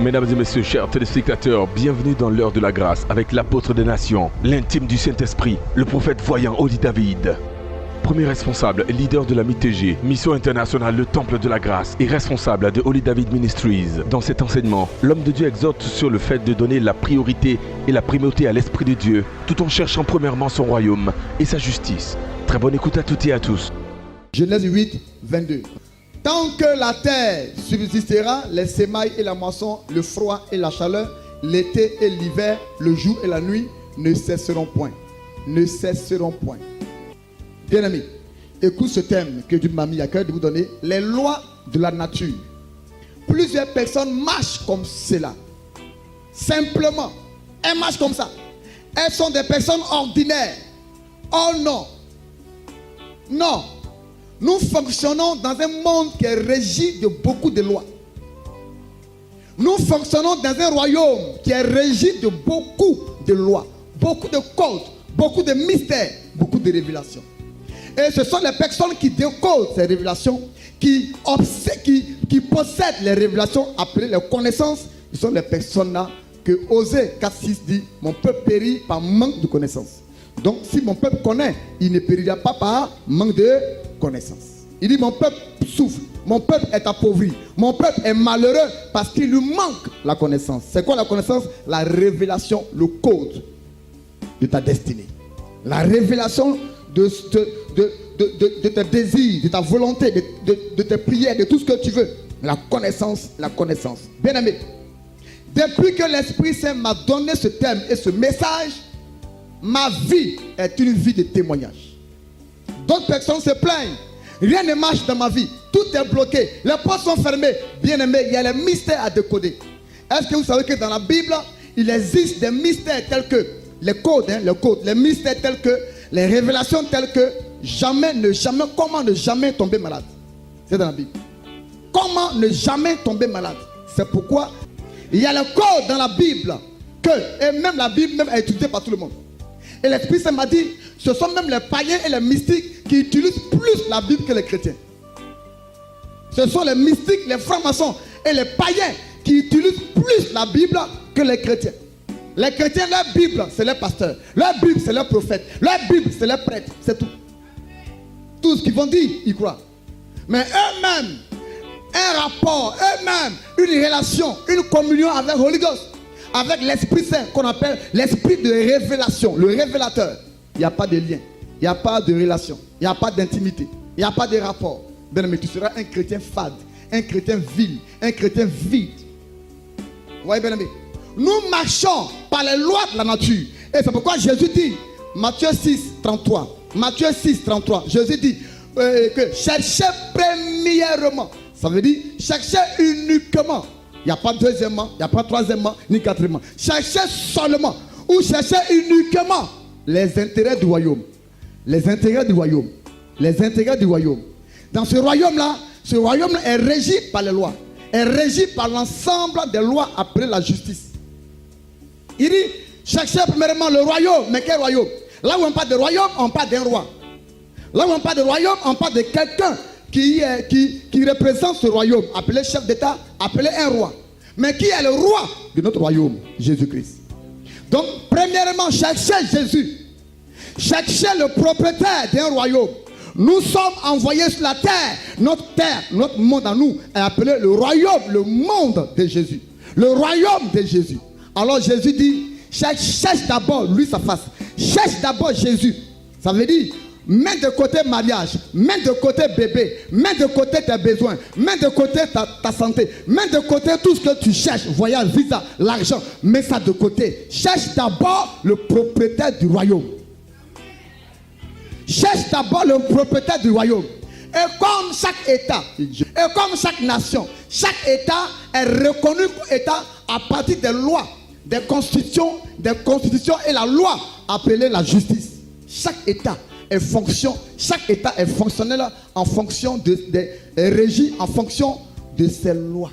Mesdames et messieurs, chers téléspectateurs, bienvenue dans l'heure de la grâce avec l'apôtre des nations, l'intime du Saint-Esprit, le prophète voyant Oli David. Premier responsable et leader de la MITG, Mission Internationale Le Temple de la Grâce et responsable de Oli David Ministries. Dans cet enseignement, l'homme de Dieu exhorte sur le fait de donner la priorité et la primauté à l'Esprit de Dieu, tout en cherchant premièrement son royaume et sa justice. Très bonne écoute à toutes et à tous. Genèse 8, 22. Tant que la terre subsistera, les semailles et la moisson, le froid et la chaleur, l'été et l'hiver, le jour et la nuit ne cesseront point. Ne cesseront point. Bien amis, écoute ce thème que Dieu m'a mis à cœur de vous donner. Les lois de la nature. Plusieurs personnes marchent comme cela. Simplement. Elles marchent comme ça. Elles sont des personnes ordinaires. Oh non. Non. Nous fonctionnons dans un monde qui est régi de beaucoup de lois. Nous fonctionnons dans un royaume qui est régi de beaucoup de lois, beaucoup de codes, beaucoup de mystères, beaucoup de révélations. Et ce sont les personnes qui décodent ces révélations, qui possèdent les révélations appelées les connaissances. Ce sont les personnes-là que Osée 4.6 dit, mon peuple périt par manque de connaissances. Donc si mon peuple connaît, il ne périra pas par manque de connaissance. Il dit mon peuple souffre, mon peuple est appauvri, mon peuple est malheureux parce qu'il lui manque la connaissance. C'est quoi la connaissance? La révélation, le code de ta destinée. La révélation de tes désirs, de ta volonté, de tes prières, de tout ce que tu veux. La connaissance, la connaissance. Bien aimé, depuis que l'Esprit Saint m'a donné ce thème et ce message, ma vie est une vie de témoignage. D'autres personnes se plaignent. Rien ne marche dans ma vie. Tout est bloqué. Les portes sont fermées. Bien aimé, il y a les mystères à décoder. Est-ce que vous savez que dans la Bible, il existe des mystères tels que les codes, les mystères tels que les révélations telles que comment ne jamais tomber malade. C'est dans la Bible. Comment ne jamais tomber malade. C'est pourquoi il y a le code dans la Bible et même la Bible même est utilisée par tout le monde. Et l'Esprit Saint m'a dit, ce sont même les païens et les mystiques qui utilisent plus la Bible que les chrétiens. Ce sont les mystiques, les francs-maçons et les païens qui utilisent plus la Bible que les chrétiens. Les chrétiens, leur Bible, c'est les pasteurs. Leur Bible, c'est les prophètes. Leur Bible, c'est les prêtres. C'est tout. Tout ce qu'ils vont dire, ils croient. Mais eux-mêmes, un rapport, eux-mêmes, une relation, une communion avec Holy Ghost, avec l'Esprit Saint qu'on appelle l'Esprit de révélation, le révélateur. Il n'y a pas de lien, il n'y a pas de relation, il n'y a pas d'intimité, il n'y a pas de rapport. Bien aimé, tu seras un chrétien fade, un chrétien vil, un chrétien vide. Vous voyez, bien aimé, nous marchons par les lois de la nature. Et c'est pourquoi Jésus dit, Matthieu 6, 33, Matthieu 6, 33, Jésus dit que cherchez premièrement. Ça veut dire cherchez uniquement. Il n'y a pas deuxièmement, il n'y a pas troisièmement, ni quatrièmement. Cherchez seulement ou cherchez uniquement les intérêts du royaume. Les intérêts du royaume. Les intérêts du royaume. Dans ce royaume-là est régi par les lois. Est régi par l'ensemble des lois appelées la justice. Il dit, cherchez premièrement le royaume. Mais quel royaume? Là où on parle de royaume, on parle d'un roi. Là où on parle de royaume, on parle de quelqu'un qui représente ce royaume, appelé chef d'État, appelé un roi. Mais qui est le roi de notre royaume? Jésus-Christ. Donc, premièrement, cherchez Jésus. Cherchez le propriétaire d'un royaume. Nous sommes envoyés sur la terre. Notre monde à nous est appelé le royaume, le monde de Jésus. Le royaume de Jésus. Alors Jésus dit, cherche d'abord lui sa face. Cherche d'abord Jésus. Ça veut dire, mets de côté mariage, mets de côté bébé, mets de côté tes besoins, mets de côté ta santé, mets de côté tout ce que tu cherches, voyage, visa, l'argent, mets ça de côté. Cherche d'abord le propriétaire du royaume. Cherche d'abord le propriétaire du royaume. Et comme chaque État, et comme chaque nation, chaque État est reconnu comme État à partir des lois, des constitutions et la loi appelée la justice. Chaque État est fonctionnel en fonction régi en fonction de ses lois.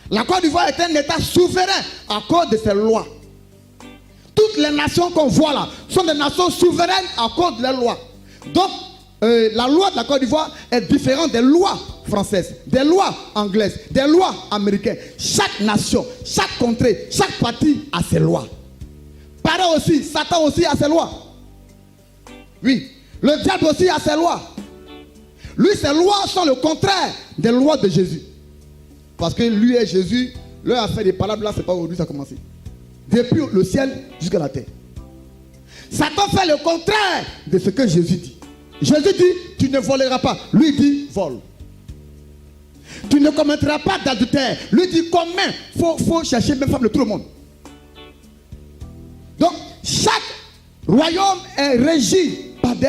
La Côte d'Ivoire est un État souverain à cause de ses lois. Toutes les nations qu'on voit là sont des nations souveraines à cause de leurs lois. Donc, la loi de la Côte d'Ivoire est différente des lois françaises, des lois anglaises, des lois américaines. Chaque nation, chaque contrée, chaque parti a ses lois. Pareil aussi, Satan aussi a ses lois. Oui, le diable aussi a ses lois. Lui, ses lois sont le contraire des lois de Jésus. Parce que lui et Jésus, leur affaire des palabres là, c'est pas aujourd'hui ça a commencé. Depuis le ciel jusqu'à la terre. Satan fait le contraire de ce que Jésus dit. Jésus dit, tu ne voleras pas. Lui dit, vole. Tu ne commettras pas d'adultère. Lui dit, combien? Faut chercher même femme de tout le monde. Donc, chaque royaume est régi par des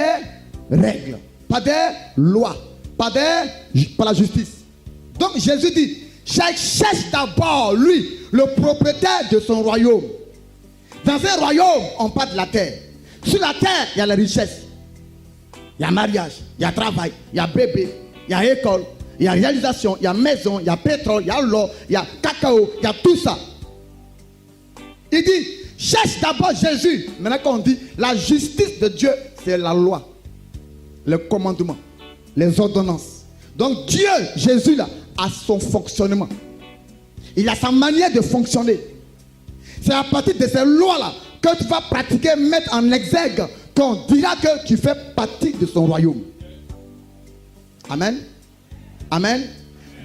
règles, par des lois, par la justice. Donc, Jésus dit, cherche d'abord, lui, le propriétaire de son royaume. Dans un royaume, on parle de la terre. Sur la terre, il y a la richesse. Il y a mariage, il y a travail, il y a bébé, il y a école, il y a réalisation, il y a maison, il y a pétrole, il y a l'or, il y a cacao, il y a tout ça. Il dit, cherche d'abord Jésus. Maintenant quand on dit, la justice de Dieu, c'est la loi, le commandement, les ordonnances. Donc Dieu, Jésus là, a son fonctionnement. Il a sa manière de fonctionner. C'est à partir de ces lois-là que tu vas pratiquer, mettre en exergue, qu'on dira que tu fais partie de son royaume. Amen. Amen.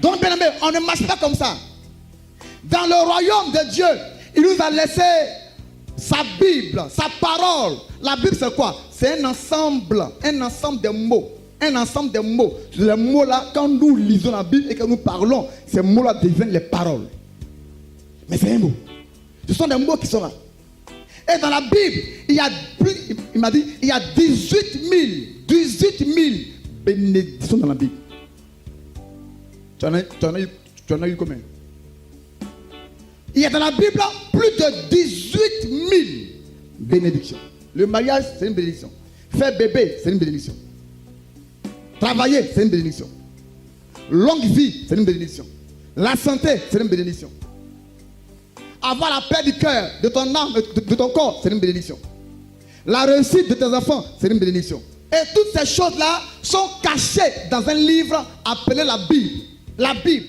Donc, bien aimé, on ne marche pas comme ça. Dans le royaume de Dieu, il nous a laissé sa Bible, sa parole. La Bible, c'est quoi? C'est un ensemble de mots. Un ensemble de mots. Les mots-là, quand nous lisons la Bible et que nous parlons, ces mots-là deviennent les paroles. Mais c'est un mot. Ce sont des mots qui sont là. Et dans la Bible, il m'a dit, il y a 18 000 bénédictions dans la Bible. Tu en as eu combien? Il y a dans la Bible plus de 18 000 bénédictions. Le mariage, c'est une bénédiction. Faire bébé, c'est une bénédiction. Travailler, c'est une bénédiction. Longue vie, c'est une bénédiction. La santé, c'est une bénédiction. Avoir la paix du cœur, de ton âme, de ton corps, c'est une bénédiction. La réussite de tes enfants, c'est une bénédiction. Et toutes ces choses-là sont cachées dans un livre appelé la Bible. La Bible.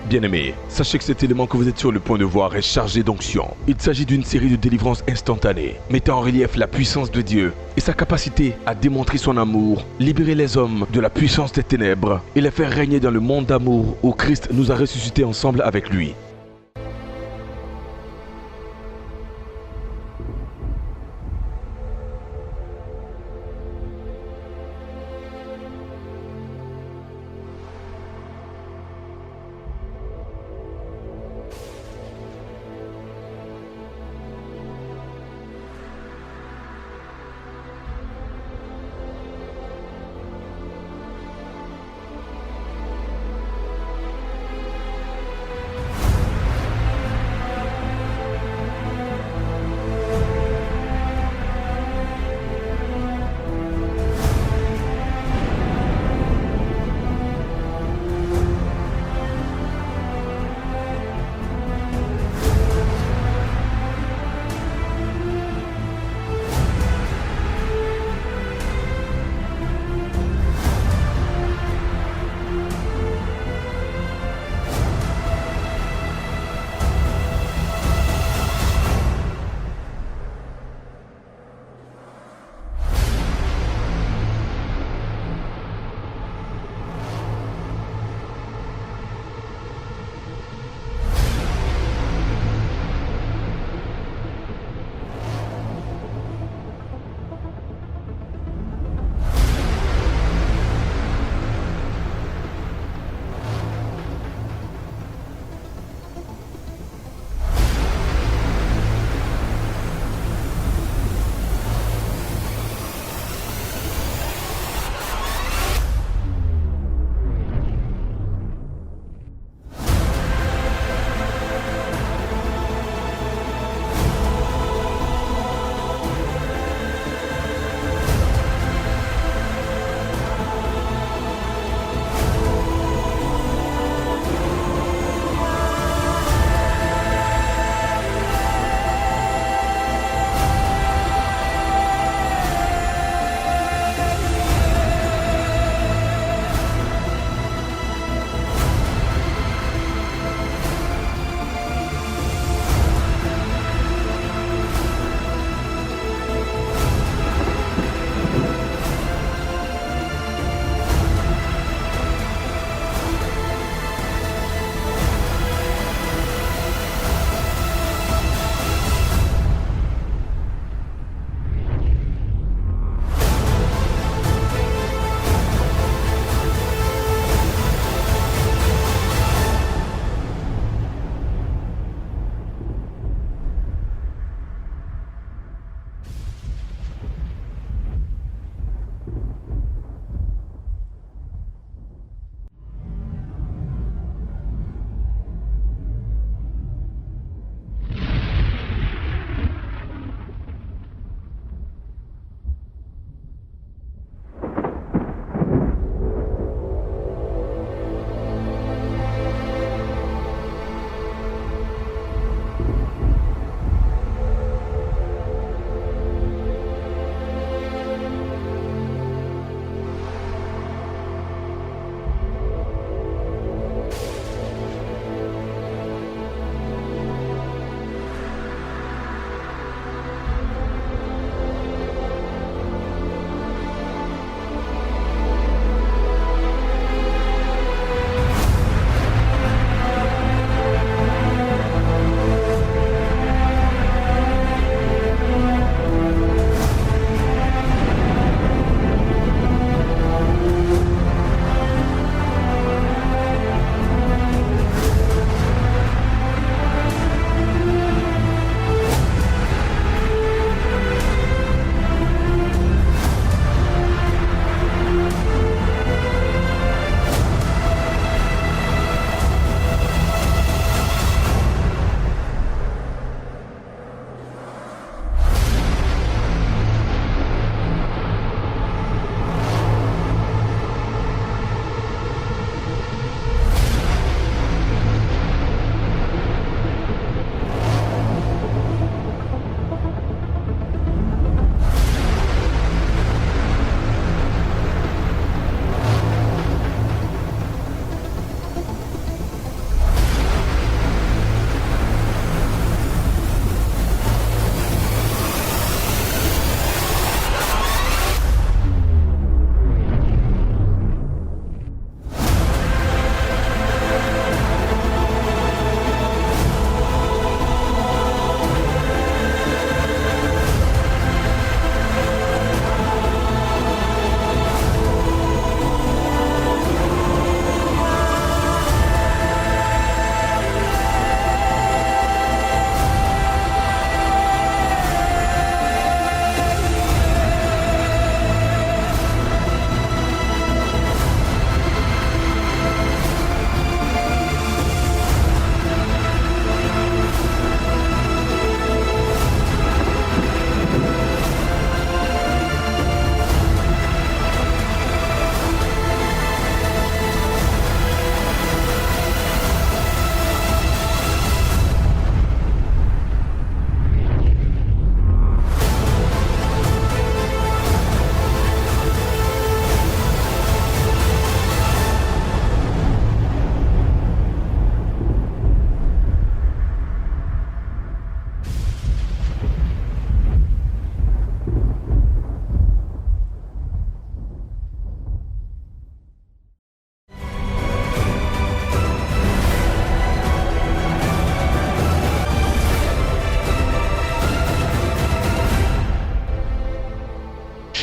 Bien-aimés, sachez que cet élément que vous êtes sur le point de voir est chargé d'onction. Il s'agit d'une série de délivrances instantanées, mettant en relief la puissance de Dieu et sa capacité à démontrer son amour, libérer les hommes de la puissance des ténèbres et les faire régner dans le monde d'amour où Christ nous a ressuscités ensemble avec lui.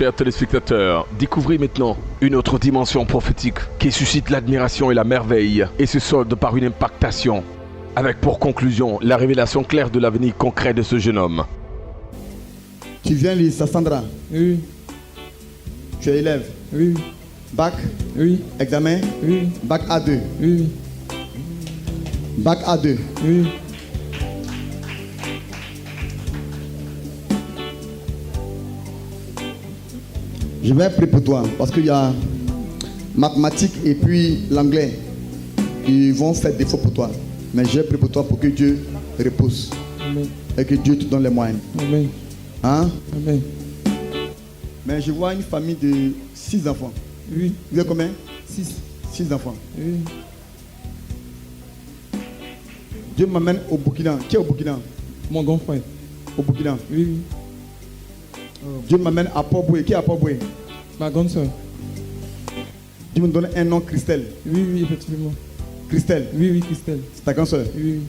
chers téléspectateurs, découvrez maintenant une autre dimension prophétique qui suscite l'admiration et la merveille et se solde par une impactation, avec pour conclusion la révélation claire de l'avenir concret de ce jeune homme. Tu viens lire Sassandra? Oui, Tu es élève? oui, Bac? oui, Examen? oui, Bac A2? oui, Bac A2? oui. Je vais prier pour toi parce qu'il y a mathématiques et puis l'anglais. Ils vont faire défaut pour toi. Mais je vais prier pour toi pour que Dieu repose Amen. et que Dieu te donne les moyens. Amen. Hein? Amen. Mais je vois une famille de 6 enfants. Oui, Vous êtes combien? 6. 6 enfants. Oui. Dieu m'amène au Burkina. Qui est au Burkina? Mon grand frère. Au Burkina. Oui, oui. Dieu m'amène à Port-Boué. Qui est à Port-Boué? Ma grande soeur. Dieu me donne un nom, Christelle. Oui, oui, effectivement. Christelle, Oui, oui, Christelle. c'est ta grande soeur. Oui, oui.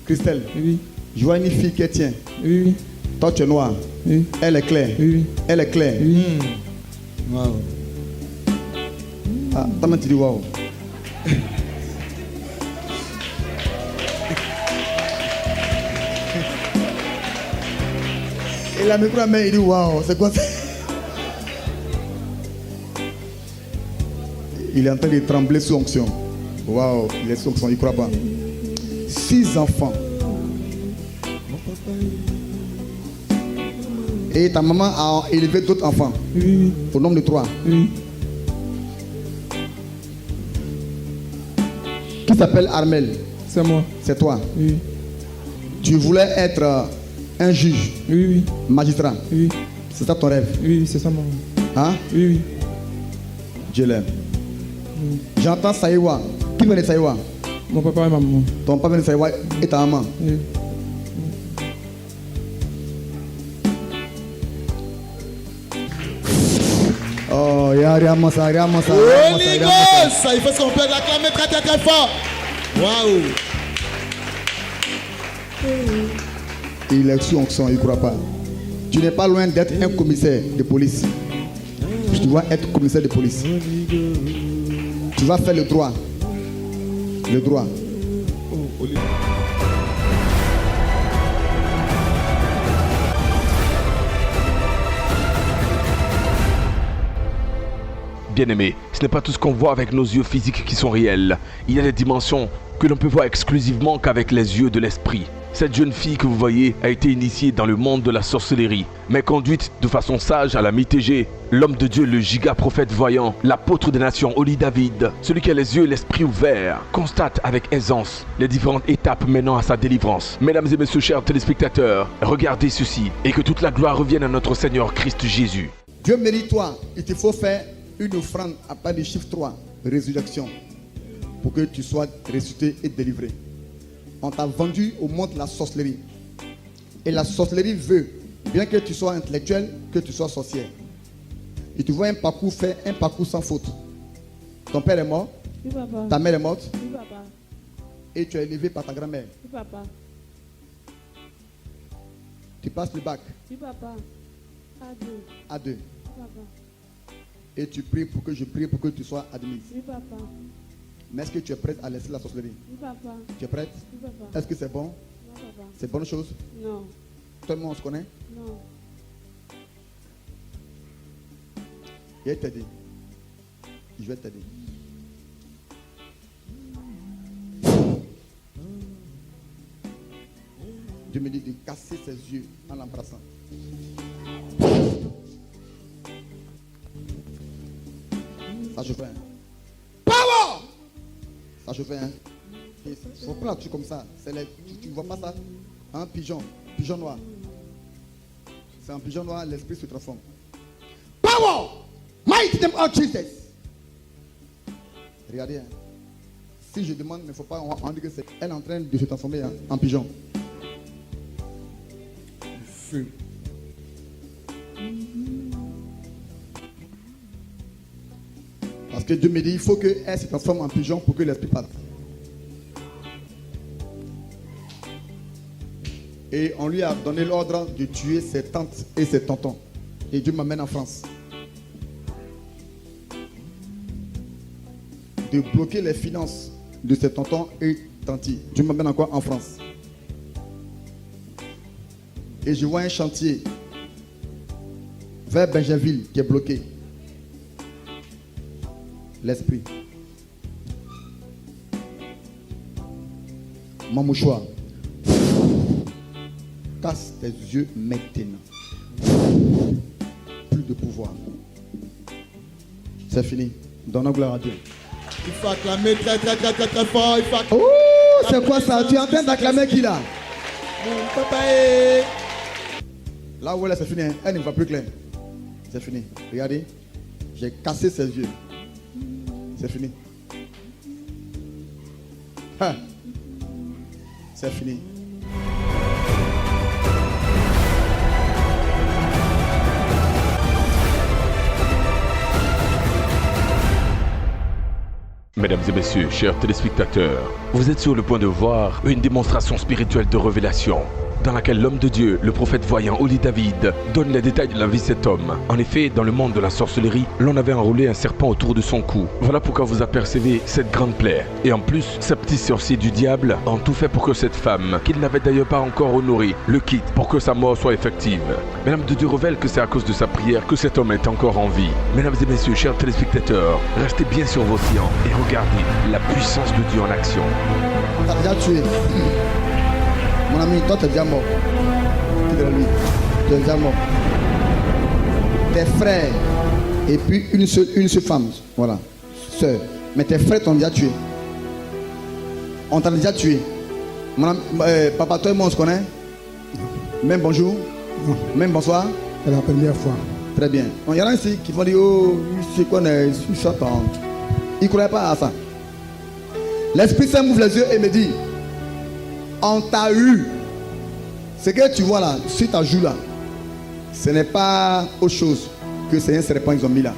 Christelle, Oui, je vois une fille qui est tienne. oui, oui. Toi, tu es noir. Oui, Elle est claire. oui, oui. Elle est claire. Oui. Waouh. Ah, t'as tu dis waouh. Et la micro à main, il dit waouh, c'est quoi ça? Il est en train de trembler sous onction. Waouh, il est sous onction, il ne croit pas. 6 enfants. Et ta maman a élevé d'autres enfants. Oui, oui, Au nombre de 3. oui. Qui s'appelle Armel. C'est moi. C'est toi. Oui, Tu voulais être un juge, oui, oui. magistrat. Oui, C'est ça ton rêve. oui, oui, c'est ça, maman. Hein? Oui, oui. Dieu l'aime. J'entends Saïwa. Qui vient de Saïwa? Mon papa et ma maman. Ton papa vient de Saïwa et ta maman. Oui. Oh, Yariama ça. Holy Ghost, il faut qu'on peut l'acclamer très très très fort. Waouh. Il est sous onction, il ne croit pas. Tu n'es pas loin d'être un commissaire de police. Tu dois être commissaire de police. Tu vas faire le droit. Le droit. Bien-aimés, ce n'est pas tout ce qu'on voit avec nos yeux physiques qui sont réels. Il y a des dimensions que l'on peut voir exclusivement qu'avec les yeux de l'esprit. Cette jeune fille que vous voyez a été initiée dans le monde de la sorcellerie, mais conduite de façon sage à la mi-TG. L'homme de Dieu, le giga-prophète voyant, l'apôtre des nations, Oli David, celui qui a les yeux et l'esprit ouverts, constate avec aisance les différentes étapes menant à sa délivrance. Mesdames et messieurs, chers téléspectateurs, regardez ceci et que toute la gloire revienne à notre Seigneur Christ Jésus. Dieu mérite toi. Il te faut faire une offrande à part du chiffre 3, résurrection, pour que tu sois ressuscité et délivré. On t'a vendu au monde de la sorcellerie. Et la sorcellerie veut, bien que tu sois intellectuel, que tu sois sorcière. Et tu vois un parcours fait, un parcours sans faute. Ton père est mort, Oui, papa. ta mère est morte, Oui, papa. et tu es élevé par ta grand-mère. Oui, papa. Tu passes le bac Oui, papa. Adieu. à 2. Oui, papa. Et tu pries pour que je prie pour que tu sois admise. Oui, papa. Mais est-ce que tu es prête à laisser la sorcellerie? Oui, papa. Tu es prête? Oui, papa. Est-ce que c'est bon? Non, papa. C'est bonne chose? Non. Tout le monde se connaît? Non. Je vais t'aider. Je vais t'aider. Dieu me dit de casser ses yeux en l'embrassant. Ça je fais. Hein. Power! Ça je fais. Hein. Il faut pas un truc comme ça. Tu ne vois pas ça? Un pigeon. Pigeon noir. C'est un pigeon noir, l'esprit se transforme. Power! Mighty name of Jesus. Regardez. Hein. Si je demande, il ne faut pas, on dit que c'est elle est en train de se transformer hein, en pigeon. Feu. Parce que Dieu me dit, il faut qu'elle se transforme en pigeon pour que l'esprit parte. Et on lui a donné l'ordre de tuer ses tantes et ses tontons. Et Dieu m'amène en France. de bloquer les finances de ses tontons et tantis. Tu m'emmènes encore en France. Et je vois un chantier vers Benjaminville qui est bloqué. L'esprit. Mon mouchoir. Casse tes yeux maintenant. Plus de pouvoir. C'est fini. Donne la gloire à Dieu. Il faut acclamer très très très très très fort. Il faut acclamer. Oh, c'est quoi ça? Tu es en train d'acclamer qui là? Mon papa est... Là où elle est, c'est fini. Elle ne va plus clair. C'est fini. Regardez. J'ai cassé ses yeux. C'est fini. Hein. C'est fini. Mesdames et messieurs, chers téléspectateurs, vous êtes sur le point de voir une démonstration spirituelle de révélation dans laquelle l'homme de Dieu, le prophète voyant Oli David, donne les détails de la vie de cet homme. En effet, dans le monde de la sorcellerie, l'on avait enroulé un serpent autour de son cou. Voilà pourquoi vous apercevez cette grande plaie. Et en plus, ces petits sorciers du diable ont tout fait pour que cette femme, qu'il n'avait d'ailleurs pas encore honorée, le quitte pour que sa mort soit effective. Mais l'homme de Dieu révèle que c'est à cause de sa prière que cet homme est encore en vie. Mesdames et messieurs, chers téléspectateurs, restez bien sur vos siens et regardez la puissance de Dieu en action. On t'a déjà tué. Mon ami, toi, tu es déjà mort. Tu es lui. Tu es déjà mort. Tes frères, et puis une seule femme, voilà, sœur. Mais tes frères t'ont déjà tué. On t'a déjà tué. Mon ami, papa, toi et moi, on se connaît? Même bonjour? Non. Même bonsoir? C'est la première fois. Très bien. Il y en a ici qui vont dire, oh, je connais, je suis attendre. Ils ne croyaient pas à ça. L'Esprit Saint m'ouvre les yeux et me dit, on t'a eu. Ce que tu vois là, si tu joues là, ce n'est pas autre chose que c'est un serpent qu'ils ont mis là.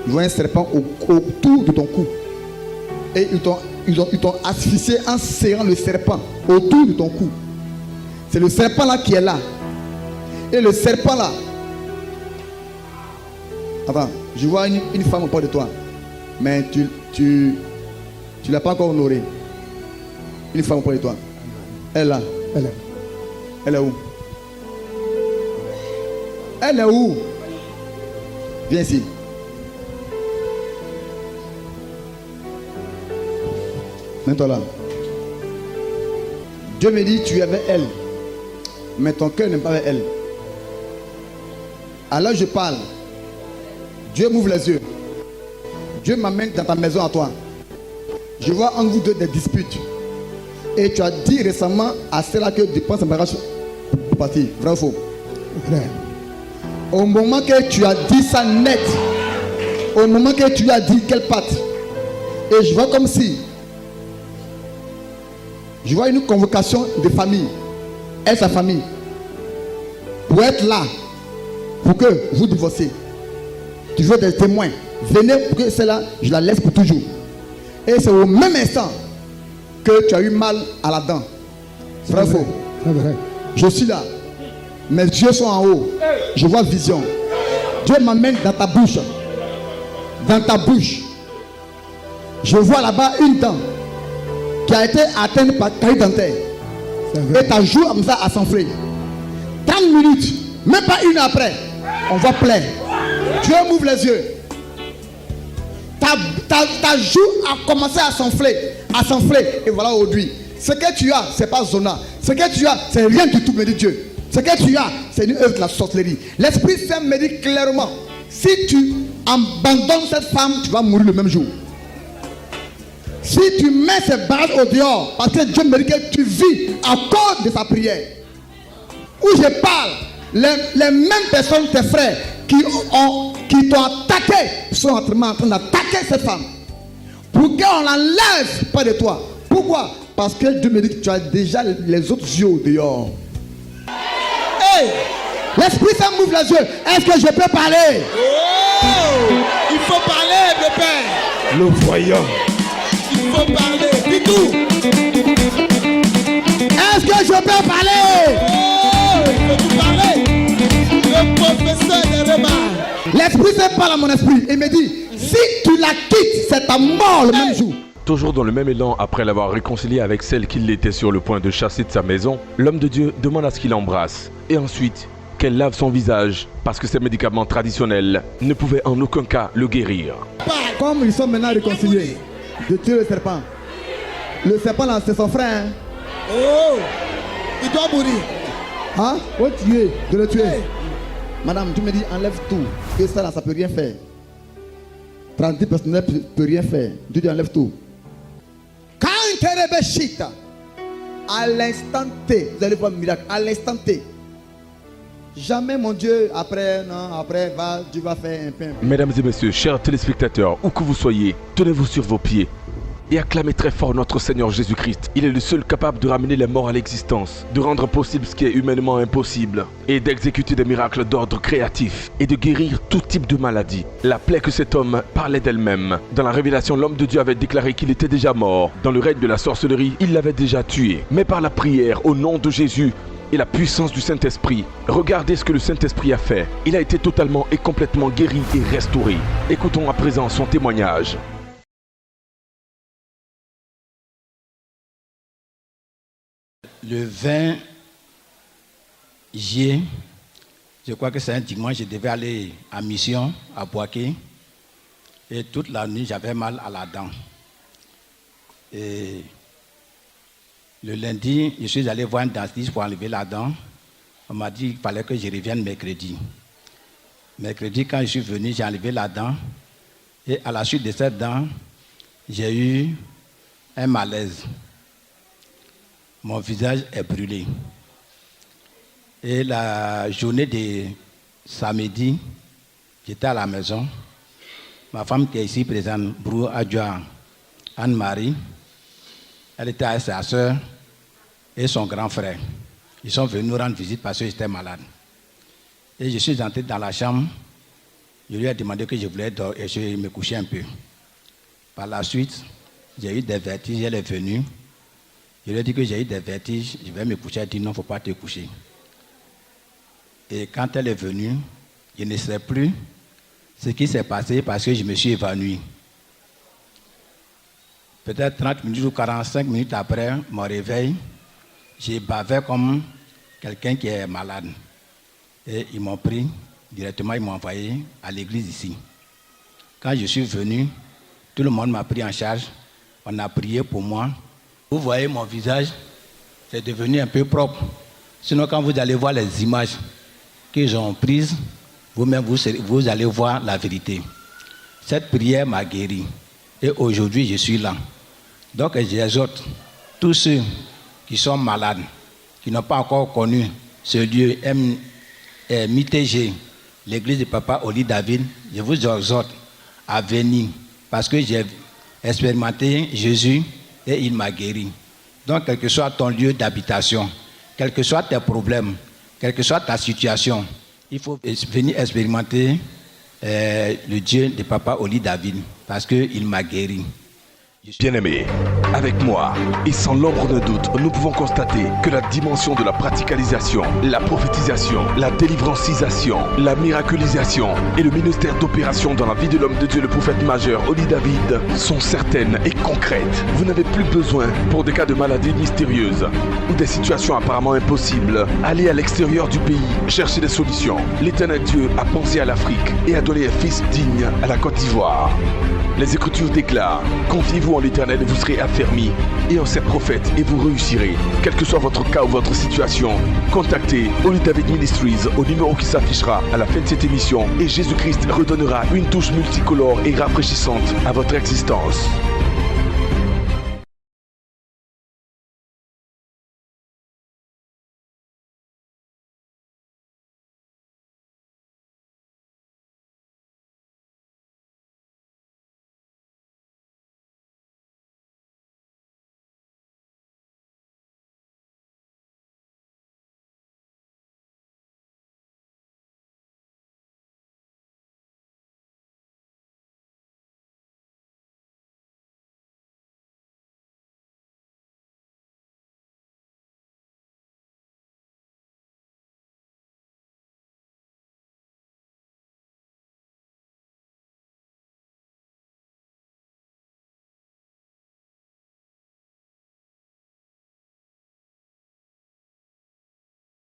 Ils voient un serpent autour de ton cou. Et ils t'ont asphyxié en serrant le serpent autour de ton cou. C'est le serpent là qui est là. Et le serpent là. Attends, je vois une femme auprès de toi. Mais tu l'as pas encore honorée. Une femme auprès de toi. Elle là. Elle est où? Elle est où? Viens ici. Mets-toi là. Dieu me dit, tu es avec elle. Mais ton cœur n'est pas avec elle. Alors je parle. Dieu m'ouvre les yeux. Dieu m'amène dans ta maison à toi. Je vois entre vous deux des disputes. Et tu as dit récemment à celle-là que tu penses un bagage pour partir. Vrai ou faux? Vrai. Au moment que tu as dit ça net, au moment que tu lui as dit qu'elle parte, et je vois comme si, je vois une convocation de famille, et sa famille, pour être là, pour que vous divorciez. Tu veux des témoins. Venez pour que celle-là, je la laisse pour toujours. Et c'est au même instant que tu as eu mal à la dent. C'est vrai ou faux? C'est vrai. Je suis là. Mes yeux sont en haut. Je vois vision. Dieu m'amène dans ta bouche. Dans ta bouche. Je vois là-bas une dent qui a été atteinte par carie dentaire. Et ta joue comme ça a s'enfler. 30 minutes, même pas une après, on voit plein. Dieu m'ouvre les yeux. Ta joue a commencé à s'enfler, et voilà aujourd'hui. Ce que tu as, c'est pas Zona. Ce que tu as, c'est rien du tout, me dit Dieu. Ce que tu as, c'est une œuvre de la sorcellerie. L'Esprit Saint me dit clairement, si tu abandonnes cette femme, tu vas mourir le même jour. Si tu mets ces barrages au dehors, parce que Dieu me dit que tu vis à cause de sa prière. Où je parle, les mêmes personnes, tes frères, qui t'ont attaqué, sont en train d'attaquer cette femme. Pour qu'on l'enlève pas de toi. Pourquoi? Parce que Dieu me dit que tu as déjà les autres yeux au dehors. Hey! L'Esprit Saint m'ouvre les yeux. Est-ce que je peux parler? Oh! Il faut parler, mon père. Le voyant. Il faut parler. Dis tout. Est-ce que je peux parler? Oh! Il faut tout parler. Le professeur de Rema. L'Esprit Saint parle à mon esprit et me dit, Si tu la quittes, c'est ta mort le même jour. Toujours dans le même élan, après l'avoir réconcilié avec celle qu'il était sur le point de chasser de sa maison, l'homme de Dieu demande à ce qu'il l'embrasse et ensuite qu'elle lave son visage parce que ces médicaments traditionnels ne pouvaient en aucun cas le guérir. Comme ils sont maintenant réconciliés, de tuer le serpent. Le serpent là, c'est son frère. Hein? Oh, il doit mourir. Hein? Oh, tuer, de le tuer. Madame, tu me dis enlève tout. Que ça là, ça peut rien faire. 30 personnels ne peut rien faire. Tu dis enlève tout. Quand Kerebeshita, à l'instant T, vous allez voir un miracle, à l'instant T. Jamais mon Dieu, après, non, après, Dieu va faire un pain. Mesdames et messieurs, chers téléspectateurs, où que vous soyez, tenez-vous sur vos pieds et acclamez très fort notre Seigneur Jésus-Christ. Il est le seul capable de ramener les morts à l'existence, de rendre possible ce qui est humainement impossible et d'exécuter des miracles d'ordre créatif et de guérir tout type de maladie. La plaie que cet homme parlait d'elle-même. Dans la révélation, l'homme de Dieu avait déclaré qu'il était déjà mort. Dans le règne de la sorcellerie, il l'avait déjà tué. Mais par la prière, au nom de Jésus, et la puissance du Saint-Esprit. Regardez ce que le Saint-Esprit a fait. Il a été totalement et complètement guéri et restauré. Écoutons à présent son témoignage. Le 20 juillet, je crois que c'est un dimanche, je devais aller en mission à Boaké. Et toute la nuit, j'avais mal à la dent. Et le lundi, je suis allé voir un dentiste pour enlever la dent. On m'a dit qu'il fallait que je revienne mercredi. Mercredi, quand je suis venu, j'ai enlevé la dent. Et à la suite de cette dent, j'ai eu un malaise. Mon visage est brûlé. Et la journée de samedi, j'étais à la maison. Ma femme qui est ici présente, Brou Adjoa Anne-Marie, elle était avec sa soeur et son grand frère. Ils sont venus nous rendre visite parce que j'étais malade. Et je suis entré dans la chambre. Je lui ai demandé que je voulais dormir et je me couchais un peu. Par la suite, j'ai eu des vertiges. Elle est venue. Je lui ai dit que j'ai eu des vertiges. Je vais me coucher. Elle a dit non, il ne faut pas te coucher. Et quand elle est venue, je ne sais plus ce qui s'est passé parce que je me suis évanoui. Peut-être 30 minutes ou 45 minutes après mon réveil, j'ai bavé comme quelqu'un qui est malade. Et ils m'ont pris directement, ils m'ont envoyé à l'église ici. Quand je suis venu, tout le monde m'a pris en charge. On a prié pour moi. Vous voyez mon visage, c'est devenu un peu propre. Sinon, quand vous allez voir les images qu'ils ont prises, vous-même, vous allez voir la vérité. Cette prière m'a guéri. Et aujourd'hui, je suis là. Donc, j'exhorte tous ceux qui sont malades, qui n'ont pas encore connu ce lieu MITG, l'église de Papa Oli David, je vous exhorte à venir parce que j'ai expérimenté Jésus et il m'a guéri. Donc, quel que soit ton lieu d'habitation, quels que soient tes problèmes, quelle que soit ta situation, il faut venir expérimenter le Dieu de Papa Oli David parce qu'il m'a guéri. Bien-aimés, avec moi et sans l'ombre de doute, nous pouvons constater que la dimension de la praticalisation, la prophétisation, la délivrancisation, la miraculisation et le ministère d'opération dans la vie de l'homme de Dieu, le prophète majeur Oli David, sont certaines et concrètes. Vous n'avez plus besoin, pour des cas de maladies mystérieuses ou des situations apparemment impossibles, aller à l'extérieur du pays, chercher des solutions. L'Éternel Dieu a pensé à l'Afrique et a donné un fils digne à la Côte d'Ivoire. Les Écritures déclarent, confiez-vous en l'Éternel et vous serez affermis, et en ses prophètes et vous réussirez. Quel que soit votre cas ou votre situation, contactez Oli David Ministries au numéro qui s'affichera à la fin de cette émission et Jésus-Christ redonnera une touche multicolore et rafraîchissante à votre existence.